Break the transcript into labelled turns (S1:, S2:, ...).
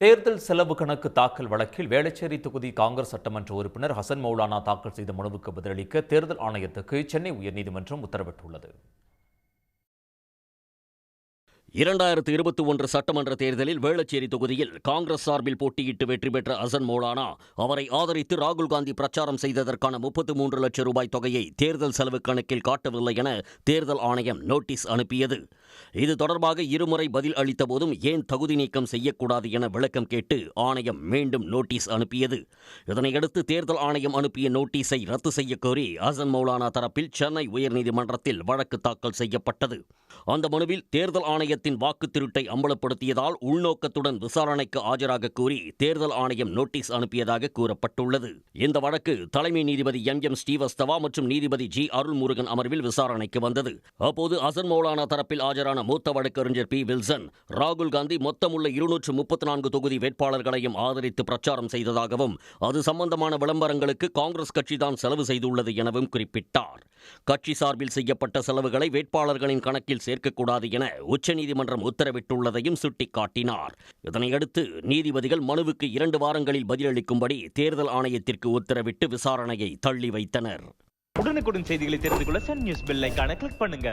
S1: தேர்தல் செலவு கணக்கு தாக்கல் வழக்கில் வேளச்சேரி தொகுதி காங்கிரஸ் சட்டமன்ற உறுப்பினர் ஹசன் மௌலானா தாக்கல் செய்த மனுவுக்கு பதிலளிக்க தேர்தல் ஆணையத்துக்கு சென்னை உயர்நீதிமன்றம் உத்தரவிட்டுள்ளது.
S2: 2021 சட்டமன்ற தேர்தலில் வேளச்சேரி தொகுதியில் காங்கிரஸ் சார்பில் போட்டியிட்டு வெற்றி பெற்ற ஹசன் மௌலானா அவரை ஆதரித்து ராகுல் காந்தி பிரச்சாரம் செய்ததற்கான 33 லட்சம் ரூபாய் தொகையை தேர்தல் செலவு கணக்கில் காட்டவில்லை என தேர்தல் ஆணையம் நோட்டீஸ் அனுப்பியது. இது தொடர்பாக இருமுறை பதில் அளித்த போதும் ஏன் தகுதி நீக்கம் செய்யக்கூடாது என விளக்கம் கேட்டு ஆணையம் மீண்டும் நோட்டீஸ் அனுப்பியது. இதனையடுத்து தேர்தல் ஆணையம் அனுப்பிய நோட்டீஸை ரத்து செய்ய கோரி ஹசன் மௌலானா தரப்பில் சென்னை உயர்நீதிமன்றத்தில் வழக்கு தாக்கல் செய்யப்பட்டது. அந்த மனுவில் தேர்தல் ஆணையத்தின் வாக்கு திருட்டை அம்பலப்படுத்தியதால் உள்நோக்கத்துடன் விசாரணைக்கு ஆஜராக கோரி தேர்தல் ஆணையம் நோட்டீஸ் அனுப்பியதாக கூறப்பட்டுள்ளது. இந்த வழக்கு தலைமை நீதிபதி எம் ஸ்ரீவஸ்தவா மற்றும் நீதிபதி ஜி அருள்முருகன் அமர்வில் விசாரணைக்கு வந்தது. அப்போது ஹசன் மௌலானா தரப்பில் ஆஜரான மூத்த வழக்கறிஞர் பி வில்சன் ராகுல் காந்தி மொத்தமுள்ள 234 தொகுதி வேட்பாளர்களையும் ஆதரித்து பிரச்சாரம் செய்ததாகவும் அது சம்பந்தமான விளம்பரங்களுக்கு காங்கிரஸ் கட்சிதான் செலவு செய்துள்ளது எனவும் குறிப்பிட்டார். கட்சி சார்பில் செய்யப்பட்ட செலவுகளை வேட்பாளர்களின் கணக்கில் சேர்க்கக்கூடாது என உச்சநீதிமன்றம் உத்தரவிட்டுள்ளதையும் சுட்டிக்காட்டினார். இதனையடுத்து நீதிபதிகள் மனுவுக்கு 2 வாரங்களில் பதிலளிக்கும்படி தேர்தல் ஆணையத்திற்கு உத்தரவிட்டு விசாரணையை தள்ளி வைத்தனர்.
S3: உடனுக்குடன் செய்திகளை தெரிந்து கொள்ள சன் நியூஸ் பெல் ஐகானை கிளிக் பண்ணுங்க.